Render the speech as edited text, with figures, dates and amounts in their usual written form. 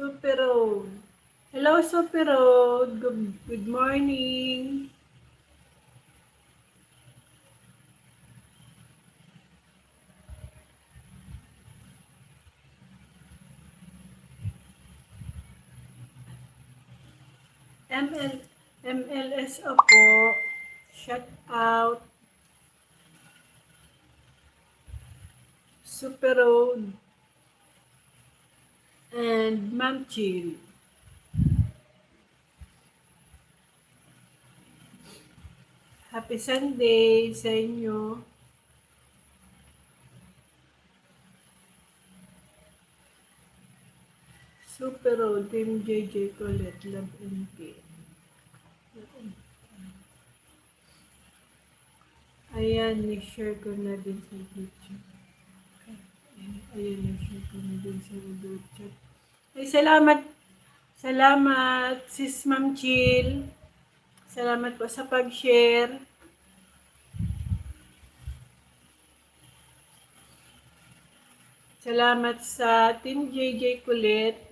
Super Road. Hello, Super Road. Good morning. ML, MLSO po. Shout out. Super Road. And Ma'am Chill. Happy Sunday sa inyo. Super Road, Team JJ Colette, Love and Peace. Ayan, ni-share ko na din sa group chat. Ayan, ni-share ko na din sa group chat. Ay, salamat. Salamat, Sis Ma'am Chill. Salamat po sa pag-share. Salamat sa Team JJ Colette.